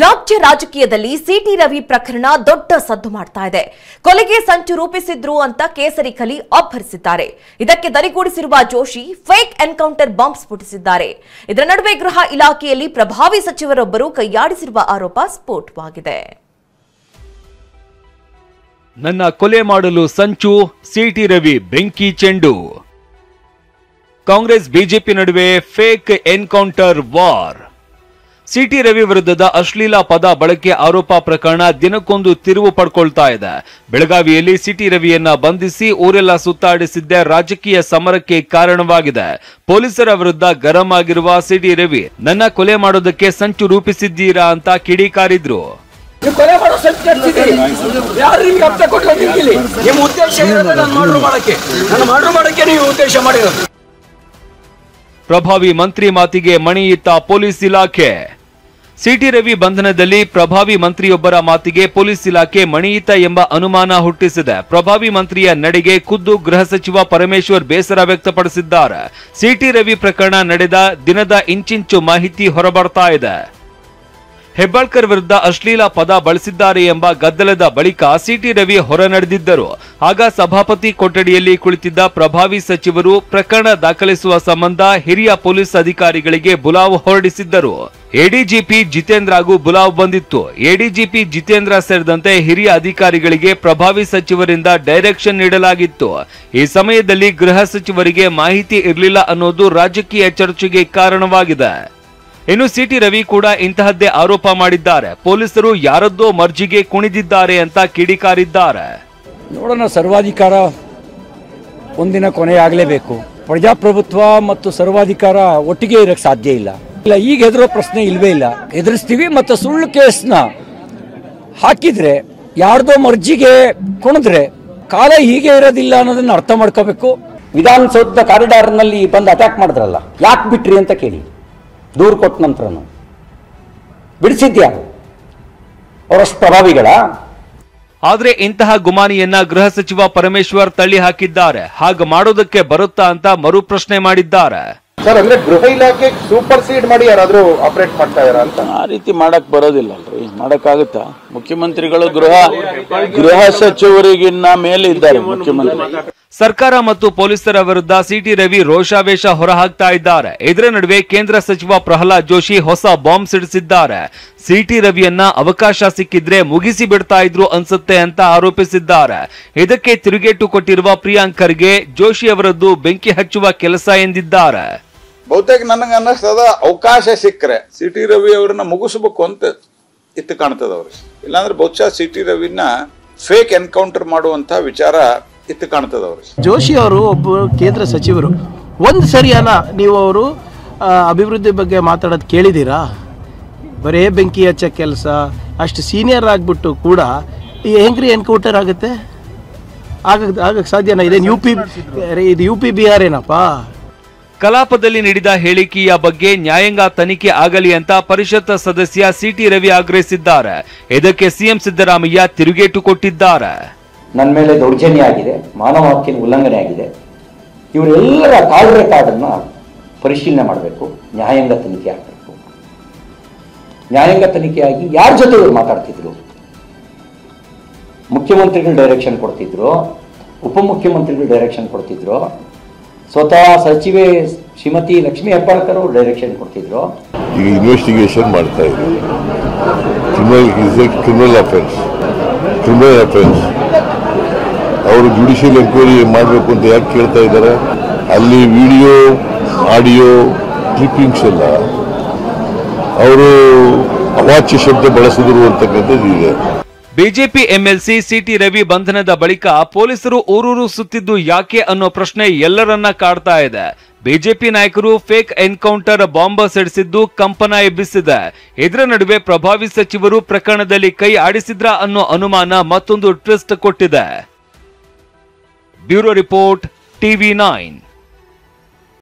ರಾಜ್ಯ ರಾಜಕೀಯದಲ್ಲಿ ಸಿಟಿ ರವಿ ಪ್ರಕರಣ ದೊಡ್ಡ ಸದ್ದು ಮಾಡ್ತಾ ಇದೆ. ಕೊಲೆಗೆ ಸಂಚು ರೂಪಿಸಿದ್ರು ಅಂತ ಕೇಸರಿ ಕಲಿ ಅಬ್ಬರಿಸಿದ್ದಾರೆ. ಇದಕ್ಕೆ ದನಿಗೂಡಿಸಿರುವ ಜೋಶಿ ಫೇಕ್ ಎನ್ಕೌಂಟರ್ ಬಾಂಬ್ ಸ್ಫೋಟಿಸಿದ್ದಾರೆ. ಇದರ ನಡುವೆ ಗೃಹ ಇಲಾಖೆಯಲ್ಲಿ ಪ್ರಭಾವಿ ಸಚಿವರೊಬ್ಬರು ಕೈಯಾಡಿಸಿರುವ ಆರೋಪ ಸ್ಫೋಟವಾಗಿದೆ. ನನ್ನ ಕೊಲೆ ಮಾಡಲು ಸಂಚು, ಸಿಟಿ ರವಿ ಬೆಂಕಿ ಚೆಂಡು. ಕಾಂಗ್ರೆಸ್ ಬಿಜೆಪಿ ನಡುವೆ fake encounter war. City Ravi ವಿರುದ್ಧದ ಅಶ್ಲೀಲ ಪದ ಬಳಕೆ ಆರೋಪ ಪ್ರಕರಣ ದಿನಕ್ಕೊಂದು ತಿರುವು ಪಡ್ಕೊಳ್ತಾ ಇದೆ. ಬೆಳಗಾವಿಯಲ್ಲಿ ಸಿಟಿ ರವಿಯನ್ನ ಬಂಧಿಸಿ ಊರೆಲ್ಲ ಸುತ್ತಾಡಿಸಿದ್ದೇ ರಾಜಕೀಯ ಸಮರಕ್ಕೆ ಕಾರಣವಾಗಿದೆ. ಪೊಲೀಸರ ವಿರುದ್ಧ ಗರಂ ಆಗಿರುವ ಸಿಟಿ ರವಿ ನನ್ನ ಕೊಲೆ ಮಾಡೋದಕ್ಕೆ ಸಂಚು ರೂಪಿಸಿದ್ದೀರಾ ಅಂತ ಕಿಡಿಕಾರಿದ್ರು. ಪ್ರಭಾವಿ ಮಂತ್ರಿ ಮಾತಿಗೆ ಮಣಿಯಿತ್ತ ಪೊಲೀಸ್ ಇಲಾಖೆ. ಸಿಟಿ ರವಿ ಬಂಧನದಲ್ಲಿ ಪ್ರಭಾವಿ ಮಂತ್ರಿಯೊಬ್ಬರ ಮಾತಿಗೆ ಪೊಲೀಸ್ ಇಲಾಖೆ ಮಣಿಯಿತ ಎಂಬ ಅನುಮಾನ ಹುಟ್ಟಿಸಿದೆ. ಪ್ರಭಾವಿ ಮಂತ್ರಿಯ ನಡೆಗೆ ಖುದ್ದು ಗೃಹ ಸಚಿವ ಪರಮೇಶ್ವರ್ ಬೇಸರ ವ್ಯಕ್ತಪಡಿಸಿದ್ದಾರೆ. ಸಿಟಿ ರವಿ ಪ್ರಕರಣ ನಡೆದ ದಿನದ ಇಂಚಿಂಚು ಮಾಹಿತಿ ಹೊರಬರ್ತಾ ಇದೆ. ಹೆಬ್ಬಾಳ್ಕರ್ ವಿರುದ್ಧ ಅಶ್ಲೀಲ ಪದ ಬಳಸಿದ್ದಾರೆ ಎಂಬ ಗದ್ದಲದ ಬಳಿಕ ಸಿಟಿ ರವಿ ಹೊರ ನಡೆದಿದ್ದರು. ಆಗ ಸಭಾಪತಿ ಕೊಠಡಿಯಲ್ಲಿ ಕುಳಿತಿದ್ದ ಪ್ರಭಾವಿ ಸಚಿವರು ಪ್ರಕರಣ ದಾಖಲಿಸುವ ಸಂಬಂಧ ಹಿರಿಯ ಪೊಲೀಸ್ ಅಧಿಕಾರಿಗಳಿಗೆ ಬುಲಾವ್ ಹೊರಡಿಸಿದ್ದರು. ಎಡಿಜಿಪಿ ಜಿತೇಂದ್ರಗೂ ಬುಲಾವ್ ಬಂದಿತ್ತು. ಎಡಿಜಿಪಿ ಜಿತೇಂದ್ರ ಸೇರಿದಂತೆ ಹಿರಿಯ ಅಧಿಕಾರಿಗಳಿಗೆ ಪ್ರಭಾವಿ ಸಚಿವರಿಂದ ಡೈರೆಕ್ಷನ್ ನೀಡಲಾಗಿತ್ತು. ಈ ಸಮಯದಲ್ಲಿ ಗೃಹ ಸಚಿವರಿಗೆ ಮಾಹಿತಿ ಇರಲಿಲ್ಲ ಅನ್ನೋದು ರಾಜಕೀಯ ಚರ್ಚೆಗೆ ಕಾರಣವಾಗಿದೆ. ಇನ್ನು ಸಿಟಿ ರವಿ ಕೂಡ ಇಂತಹದ್ದೇ ಆರೋಪ ಮಾಡಿದ್ದಾರೆ. ಪೊಲೀಸರು ಯಾರದ್ದೋ ಮರ್ಜಿಗೆ ಕುಣಿದಿದ್ದಾರೆ ಅಂತ ಕಿಡಿಕಾರಿದ್ದಾರೆ. ನೋಡೋಣ, ಸರ್ವಾಧಿಕಾರ ಒಂದಿನ ಕೊನೆಯಾಗಲೇಬೇಕು. ಪ್ರಜಾಪ್ರಭುತ್ವ ಮತ್ತು ಸರ್ವಾಧಿಕಾರ ಒಟ್ಟಿಗೆ ಇರಕ್ಕೆ ಸಾಧ್ಯ ಇಲ್ಲ. ಈಗ ಹೆದರೋ ಪ್ರಶ್ನೆ ಇಲ್ವೇ ಇಲ್ಲ. ಎದುರಿಸ್ತೀವಿ. ಮತ್ತು ಸುಳ್ಳು ಕೇಸ್ನ ಹಾಕಿದ್ರೆ, ಯಾರ್ದೋ ಮರ್ಜಿಗೆ ಕುಣಿದ್ರೆ ಕಾಲ ಹೀಗೆ ಇರೋದಿಲ್ಲ ಅನ್ನೋದನ್ನ ಅರ್ಥ ಮಾಡ್ಕೋಬೇಕು. ವಿಧಾನಸೌಧದ ಕಾರಿಡಾರ್ನಲ್ಲಿ ಬಂದು ಅಟ್ಯಾಕ್ ಮಾಡಿದ್ರಲ್ಲ, ಯಾಕೆ ಬಿಟ್ರಿ ಅಂತ ಕೇಳಿ. ದೂರು ಕೊಟ್ಟ ನಂತರನು ಬಿಡಿಸಿದ್ಯಾರು? ಅವರಷ್ಟು ಪ್ರಭಾವಿಗಳ? ಆದ್ರೆ ಇಂತಹ ಗುಮಾನಿಯನ್ನ ಗೃಹ ಸಚಿವ ಪರಮೇಶ್ವರ್ ತಳ್ಳಿ ಹಾಕಿದ್ದಾರೆ. ಹಾಗೆ ಮಾಡೋದಕ್ಕೆ ಬರುತ್ತಾ ಅಂತ ಮರು ಪ್ರಶ್ನೆ ಮಾಡಿದ್ದಾರೆ. ಸರ್, ಅಂದ್ರೆ ಗೃಹ ಇಲಾಖೆ ಸೂಪರ್ ಸೀಡ್ ಮಾಡಿ ಯಾರಾದ್ರೂ ಆಪರೇಟ್ ಮಾಡ್ತಾ ಇದಾರ ಅಂತ? ಆ ರೀತಿ ಮಾಡಕ್ ಬರೋದಿಲ್ಲ ಅಲ್ರಿ. ಮಾಡಕ್ಕಾಗುತ್ತಾ? ಮುಖ್ಯಮಂತ್ರಿಗಳು ಗೃಹ ಸಚಿವರಿಗಿನ್ನ ಮೇಲೆ ಇದ್ದಾರೆ ಮುಖ್ಯಮಂತ್ರಿ. ಸರ್ಕಾರ ಮತ್ತು ಪೊಲೀಸರ ವಿರುದ್ಧ ಸಿಟಿ ರವಿ ರೋಷಾವೇಶ ಹೊರಹಾಕ್ತಾ ಇದ್ದಾರೆ. ಇದರ ನಡುವೆ ಕೇಂದ್ರ ಸಚಿವ ಪ್ರಹ್ಲಾದ್ ಜೋಶಿ ಹೊಸ ಬಾಂಬ್ ಸಿಡಿಸಿದ್ದಾರೆ. ಸಿಟಿ ರವಿಯನ್ನ ಅವಕಾಶ ಸಿಕ್ಕಿದ್ರೆ ಮುಗಿಸಿ ಬಿಡ್ತಾ ಇದ್ರು ಅನ್ಸುತ್ತೆ ಅಂತ ಆರೋಪಿಸಿದ್ದಾರೆ. ಇದಕ್ಕೆ ತಿರುಗೇಟು ಕೊಟ್ಟಿರುವ ಪ್ರಿಯಾಂಕ್ ಖರ್ಗೆ ಜೋಶಿ ಅವರದ್ದು ಬೆಂಕಿ ಹಚ್ಚುವ ಕೆಲಸ ಎಂದಿದ್ದಾರೆ. ಬಹುತೇಕ ನನಗೆ ಅನ್ನಿಸ್ತದ, ಅವಕಾಶ ಸಿಕ್ಕರೆ ಸಿಟಿ ರವಿ ಅವ್ರನ್ನ ಮುಗಿಸ್ಬೇಕು ಅಂತ ಇತ್ತು ಕಾಣ್ತದ ಅವ್ರಿಗೆ. ಇಲ್ಲಾಂದ್ರೆ ಬಹುಶಃ ಸಿಟಿ ರವಿನ ಫೇಕ್ ಎನ್ಕೌಂಟರ್ ಮಾಡುವಂತ ವಿಚಾರ ಇತ್ತು ಕಾಣ್ತದ ಅವ್ರಿಗೆ. ಜೋಶಿ ಅವರು ಒಬ್ಬ ಕೇಂದ್ರ ಸಚಿವರು. ಒಂದು ಸರಿ ಅಲ್ಲ, ನೀವು ಅವರು ಅಭಿವೃದ್ಧಿ ಬಗ್ಗೆ ಮಾತಾಡೋದು ಕೇಳಿದ್ದೀರಾ? ಬರೇ ಬೆಂಕಿ ಹಚ್ಚ ಕೆಲಸ. ಅಷ್ಟು ಸೀನಿಯರ್ ಆಗಿಬಿಟ್ಟು ಕೂಡ ಹೆಂಗ್ರಿ ಎನ್ಕೌಂಟರ್ ಆಗುತ್ತೆ? ಆಗಕ್ಕೆ ಸಾಧ್ಯನಾ? ಇದು ಯು ಪಿ ಬಿಹಾರ್ ಏನಪ್ಪ? ಕಲಾಪದಲ್ಲಿ ನೀಡಿದ ಹೇಳಿಕೆಯ ಬಗ್ಗೆ ನ್ಯಾಯಾಂಗ ತನಿಖೆ ಆಗಲಿ ಅಂತ ಪರಿಷತ್ ಸದಸ್ಯ ಸಿಟಿ ರವಿ ಆಗ್ರಹಿಸಿದ್ದಾರೆ. ಇದಕ್ಕೆ ಸಿಎಂ ಸಿದ್ದರಾಮಯ್ಯ ತಿರುಗೇಟು ಕೊಟ್ಟಿದ್ದಾರೆ. ನನ್ನ ಮೇಲೆ ದೌರ್ಜನ್ಯ ಆಗಿದೆ, ಮಾನವ ಹಕ್ಕಿನ ಉಲ್ಲಂಘನೆ ಆಗಿದೆ. ಇವರೆಲ್ಲರ ಕಾಲ್ ರೆಕಾರ್ಡನ್ನು ಪರಿಶೀಲನೆ ಮಾಡಬೇಕು. ನ್ಯಾಯಾಂಗ ತನಿಖೆ ಆಗಬೇಕು. ನ್ಯಾಯಾಂಗ ತನಿಖೆಯಾಗಿ ಯಾರ ಜೊತೆ ಇವರು ಮಾತಾಡ್ತಿದ್ರು? ಮುಖ್ಯಮಂತ್ರಿಗಳು ಡೈರೆಕ್ಷನ್ ಕೊಡ್ತಿದ್ರು, ಉಪಮುಖ್ಯಮಂತ್ರಿಗಳು ಡೈರೆಕ್ಷನ್ ಕೊಡ್ತಿದ್ರು, ಸ್ವತಃ ಸಚಿವೆ ಶ್ರೀಮತಿ ಲಕ್ಷ್ಮೀ ಹೆಬ್ಬಾಳ್ಕರ್ ಅವರು ಡೈರೆಕ್ಷನ್ ಕೊಡ್ತಿದ್ರು. ಈಗ ಇನ್ವೆಸ್ಟಿಗೇಷನ್ ಮಾಡ್ತಾ ಇದ್ರು. ಕ್ರಿಮಿನಲ್ ಅಫೆನ್ಸ್ ಅವರು ಜುಡಿಷಿಯಲ್ ಎಂಕ್ವೈರಿ ಮಾಡಬೇಕು ಅಂತ ಯಾಕೆ ಕೇಳ್ತಾ ಇದ್ದಾರೆ? ಅಲ್ಲಿ ವಿಡಿಯೋ ಆಡಿಯೋ ಕ್ಲಿಪ್ಪಿಂಗ್ಸ್ ಎಲ್ಲ ಅವರು ಅವಾಚ್ಯ ಶಬ್ದ ಬಳಸಿದ್ರು ಅಂತಕ್ಕಂಥದ್ದು ಇದೆ. ಬಿಜೆಪಿ ಎಂಎಲ್ಸಿ ಸಿಟಿ ರವಿ ಬಂಧನದ ಬಳಿಕ ಪೊಲೀಸರು ಊರೂರು ಸುತ್ತಿದ್ದು ಯಾಕೆ ಅನ್ನೋ ಪ್ರಶ್ನೆ ಎಲ್ಲರನ್ನ ಕಾಡ್ತಾ ಇದೆ. ಬಿಜೆಪಿ ನಾಯಕರು ಫೇಕ್ ಎನ್ಕೌಂಟರ್ ಬಾಂಬ್ ಸಿಡಿಸಿದ್ದು ಕಂಪನ ಎಬ್ಬಿಸಿದೆ. ಇದರ ನಡುವೆ ಪ್ರಭಾವಿ ಸಚಿವರು ಪ್ರಕರಣದಲ್ಲಿ ಕೈ ಆಡಿಸಿದ್ರ ಅನ್ನೋ ಅನುಮಾನ ಮತ್ತೊಂದು ಟ್ವಿಸ್ಟ್ ಕೊಟ್ಟಿದೆ. Bureau report, TV9.